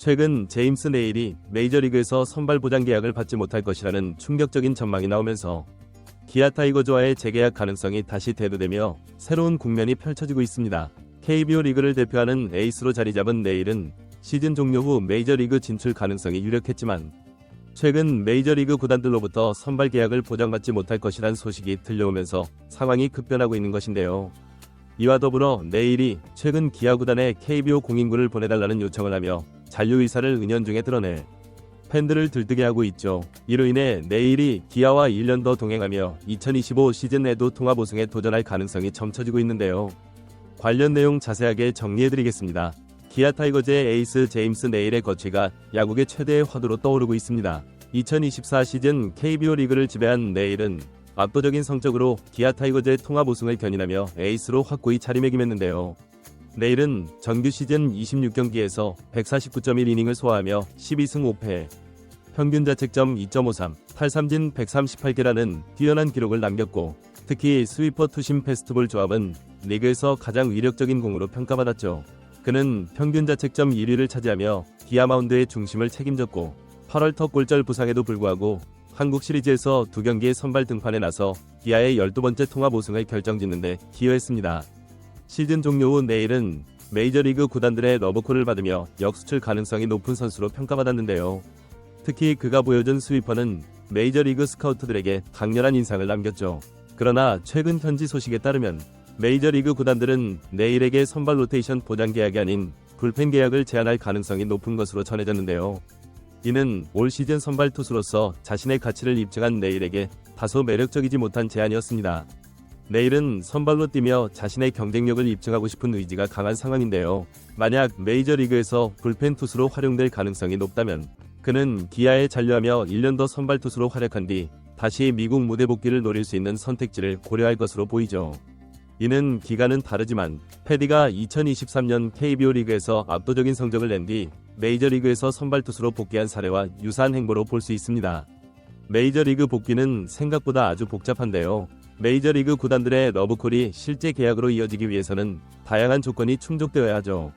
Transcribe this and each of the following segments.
최근 제임스 네일이 메이저리그에서 선발 보장 계약을 받지 못할 것이라는 충격적인 전망이 나오면서 기아 타이거즈와의 재계약 가능성이 다시 대두되며 새로운 국면이 펼쳐지고 있습니다. KBO 리그를 대표하는 에이스로 자리 잡은 네일은 시즌 종료 후 메이저리그 진출 가능성이 유력했지만 최근 메이저리그 구단들로부터 선발 계약을 보장받지 못할 것이란 소식이 들려오면서 상황이 급변하고 있는 것인데요. 이와 더불어 네일이 최근 기아 구단에 KBO 공인구를 보내달라는 요청을 하며 잔류 의사를 은연중에 드러내 팬들을 들뜨게 하고 있죠. 이로 인해 네일이 기아와 1년 더 동행하며 2025 시즌에도 통합 우승에 도전할 가능성이 점쳐지고 있는데요. 관련 내용 자세하게 정리해드리겠습니다. 기아 타이거즈의 에이스 제임스 네일의 거취가 야구계 최대의 화두로 떠오르고 있습니다. 2024 시즌 KBO 리그를 지배한 네일은 압도적인 성적으로 기아 타이거즈의 통합 우승을 견인하며 에이스로 확고히 자리매김했는데요. 네일은 정규 시즌 26경기에서 149.1이닝을 소화하며 12승 5패, 평균 자책점 2.53, 탈삼진 138개라는 뛰어난 기록을 남겼고 특히 스위퍼 투심 패스트볼 조합은 리그에서 가장 위력적인 공으로 평가받았죠. 그는 평균 자책점 1위를 차지하며 기아 마운드의 중심을 책임졌고 8월 터 골절 부상에도 불구하고 한국 시리즈에서 2경기의 선발 등판에 나서 기아의 12번째 통합 우승을 결정짓는 데 기여했습니다. 시즌 종료 후 네일은 메이저리그 구단들의 러브콜을 받으며 역수출 가능성이 높은 선수로 평가받았는데요. 특히 그가 보여준 스위퍼는 메이저리그 스카우트들에게 강렬한 인상을 남겼죠. 그러나 최근 현지 소식에 따르면 메이저리그 구단들은 네일에게 선발 로테이션 보장 계약이 아닌 불펜 계약을 제안할 가능성이 높은 것으로 전해졌는데요. 이는 올 시즌 선발 투수로서 자신의 가치를 입증한 네일에게 다소 매력적이지 못한 제안이었습니다. 네일은 선발로 뛰며 자신의 경쟁력을 입증하고 싶은 의지가 강한 상황인데요. 만약 메이저리그에서 불펜 투수로 활용될 가능성이 높다면 그는 기아에 잔류하며 1년 더 선발 투수로 활약한 뒤 다시 미국 무대 복귀를 노릴 수 있는 선택지를 고려할 것으로 보이죠. 이는 기간은 다르지만 패디가 2023년 KBO 리그에서 압도적인 성적을 낸 뒤 메이저리그에서 선발 투수로 복귀한 사례와 유사한 행보로 볼 수 있습니다. 메이저리그 복귀는 생각보다 아주 복잡한데요. 메이저리그 구단들의 러브콜이 실제 계약으로 이어지기 위해서는 다양한 조건이 충족되어야 하죠.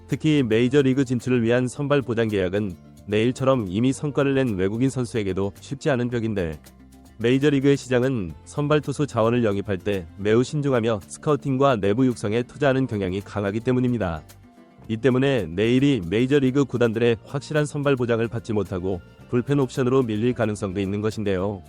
특히 메이저리그 진출을 위한 선발 보장 계약은 네일처럼 이미 성과를 낸 외국인 선수에게도 쉽지 않은 벽인데 메이저리그의 시장은 선발 투수 자원을 영입할 때 매우 신중하며 스카우팅과 내부 육성에 투자하는 경향이 강하기 때문입니다. 이 때문에 네일이 메이저리그 구단들의 확실한 선발 보장을 받지 못하고 불펜 옵션으로 밀릴 가능성도 있는 것인데요.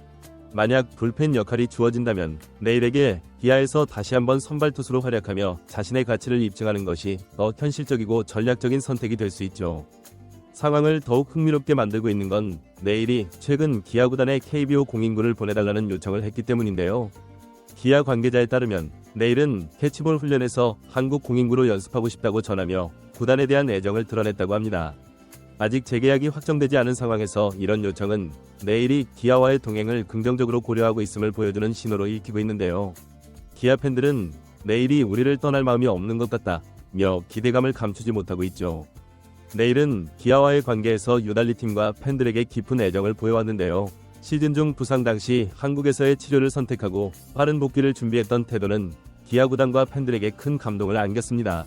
만약 불펜 역할이 주어진다면 네일에게 기아에서 다시 한번 선발 투수로 활약하며 자신의 가치를 입증하는 것이 더 현실적이고 전략적인 선택이 될 수 있죠. 상황을 더욱 흥미롭게 만들고 있는 건 네일이 최근 기아 구단에 KBO 공인구를 보내달라는 요청을 했기 때문인데요. 기아 관계자에 따르면 네일은 캐치볼 훈련에서 한국 공인구로 연습하고 싶다고 전하며 구단에 대한 애정을 드러냈다고 합니다. 아직 재계약이 확정되지 않은 상황에서 이런 요청은 네일이 기아와의 동행을 긍정적으로 고려하고 있음을 보여주는 신호로 읽히고 있는데요. 기아 팬들은 네일이 우리를 떠날 마음이 없는 것 같다며 기대감을 감추지 못하고 있죠. 네일은 기아와의 관계에서 유달리 팀과 팬들에게 깊은 애정을 보여왔는데요. 시즌 중 부상 당시 한국에서의 치료를 선택하고 빠른 복귀를 준비했던 태도는 기아 구단과 팬들에게 큰 감동을 안겼습니다.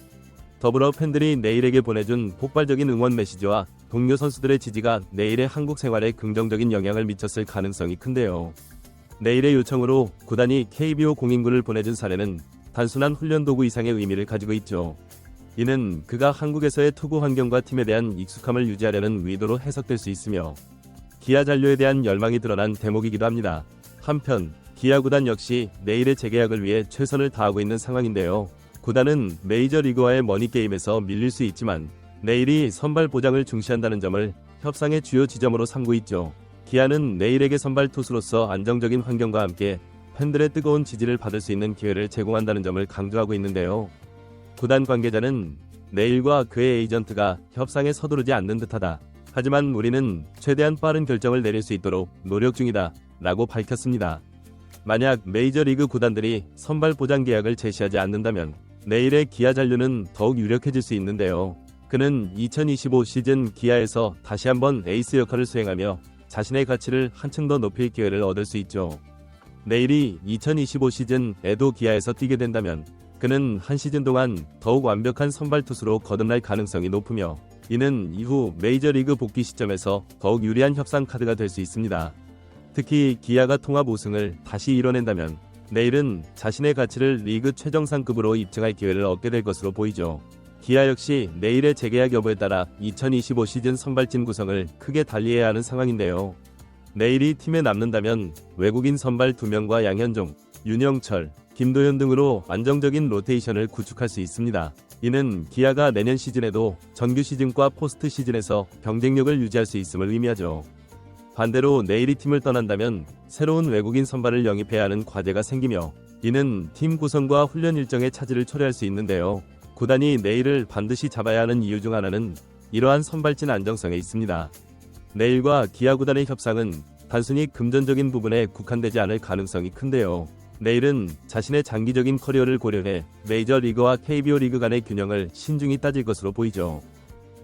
더불어 팬들이 네일에게 보내준 폭발적인 응원 메시지와 동료 선수들의 지지가 네일의 한국 생활에 긍정적인 영향을 미쳤을 가능성이 큰데요. 네일의 요청으로 구단이 KBO 공인구를 보내준 사례는 단순한 훈련 도구 이상의 의미를 가지고 있죠. 이는 그가 한국에서의 투구 환경과 팀에 대한 익숙함을 유지하려는 의도로 해석될 수 있으며 기아 잔류에 대한 열망이 드러난 대목이기도 합니다. 한편 기아 구단 역시 네일의 재계약을 위해 최선을 다하고 있는 상황인데요. 구단은 메이저리그와의 머니게임에서 밀릴 수 있지만 네일이 선발 보장을 중시한다는 점을 협상의 주요 지점으로 삼고 있죠. 기아는 네일에게 선발 투수로서 안정적인 환경과 함께 팬들의 뜨거운 지지를 받을 수 있는 기회를 제공한다는 점을 강조하고 있는데요. 구단 관계자는 네일과 그의 에이전트가 협상에 서두르지 않는 듯하다. 하지만 우리는 최대한 빠른 결정을 내릴 수 있도록 노력 중이다 라고 밝혔습니다. 만약 메이저리그 구단들이 선발 보장 계약을 제시하지 않는다면 네일의 기아 잔류는 더욱 유력해질 수 있는데요. 그는 2025 시즌 기아에서 다시 한번 에이스 역할을 수행하며 자신의 가치를 한층 더 높일 기회를 얻을 수 있죠. 네일이 2025 시즌에도 기아에서 뛰게 된다면 그는 한 시즌 동안 더욱 완벽한 선발 투수로 거듭날 가능성이 높으며 이는 이후 메이저리그 복귀 시점에서 더욱 유리한 협상 카드가 될 수 있습니다. 특히 기아가 통합 우승을 다시 이뤄낸다면 내일은 자신의 가치를 리그 최정상급으로 입증할 기회를 얻게 될 것으로 보이죠. 기아 역시 내일의 재계약 여부에 따라 2025 시즌 선발진 구성을 크게 달리해야 하는 상황인데요. 내일이 팀에 남는다면 외국인 선발 2명과 양현종, 윤영철, 김도현 등으로 안정적인 로테이션을 구축할 수 있습니다. 이는 기아가 내년 시즌에도 정규 시즌과 포스트 시즌에서 경쟁력을 유지할 수 있음을 의미하죠. 반대로 내일이 팀을 떠난다면 새로운 외국인 선발을 영입해야 하는 과제가 생기며 이는 팀 구성과 훈련 일정의 차질을 초래할 수 있는데요. 구단이 내일을 반드시 잡아야 하는 이유 중 하나는 이러한 선발진 안정성에 있습니다. 내일과 기아 구단의 협상은 단순히 금전적인 부분에 국한되지 않을 가능성이 큰데요. 내일은 자신의 장기적인 커리어를 고려해 메이저리그와 KBO 리그 간의 균형을 신중히 따질 것으로 보이죠.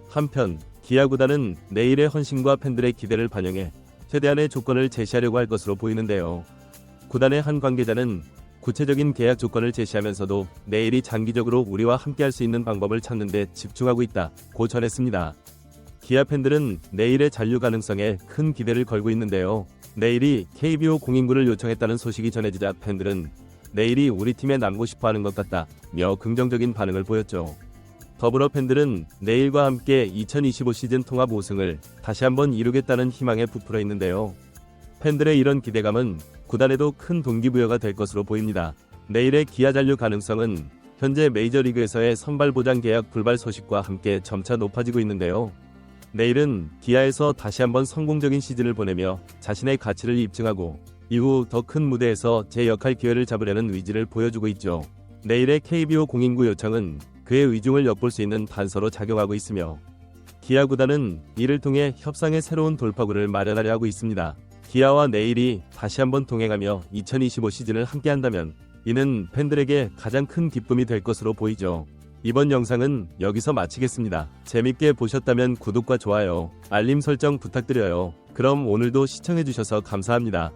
한편 기아 구단은 내일의 헌신과 팬들의 기대를 반영해 최대한의 조건을 제시하려고 할 것으로 보이는데요. 구단의 한 관계자는 구체적인 계약 조건을 제시하면서도 내일이 장기적으로 우리와 함께할 수 있는 방법을 찾는 데 집중하고 있다고 전했습니다. 기아 팬들은 내일의 잔류 가능성에 큰 기대를 걸고 있는데요. 내일이 KBO 공인구를 요청했다는 소식이 전해지자 팬들은 내일이 우리 팀에 남고 싶어하는 것 같다며 긍정적인 반응을 보였죠. 더불어 팬들은 내일과 함께 2025 시즌 통합 우승을 다시 한번 이루겠다는 희망에 부풀어 있는데요. 팬들의 이런 기대감은 구단에도 큰 동기부여가 될 것으로 보입니다. 내일의 기아 잔류 가능성은 현재 메이저리그에서의 선발 보장 계약 불발 소식과 함께 점차 높아지고 있는데요. 내일은 기아에서 다시 한번 성공적인 시즌을 보내며 자신의 가치를 입증하고 이후 더 큰 무대에서 제 역할 기회를 잡으려는 의지를 보여주고 있죠. 내일의 KBO 공인구 요청은 그의 의중을 엿볼 수 있는 단서로 작용하고 있으며 기아 구단은 이를 통해 협상의 새로운 돌파구를 마련하려 하고 있습니다. 기아와 내일이 다시 한번 동행하며 2025 시즌을 함께한다면 이는 팬들에게 가장 큰 기쁨이 될 것으로 보이죠. 이번 영상은 여기서 마치겠습니다. 재밌게 보셨다면 구독과 좋아요, 알림 설정 부탁드려요. 그럼 오늘도 시청해주셔서 감사합니다.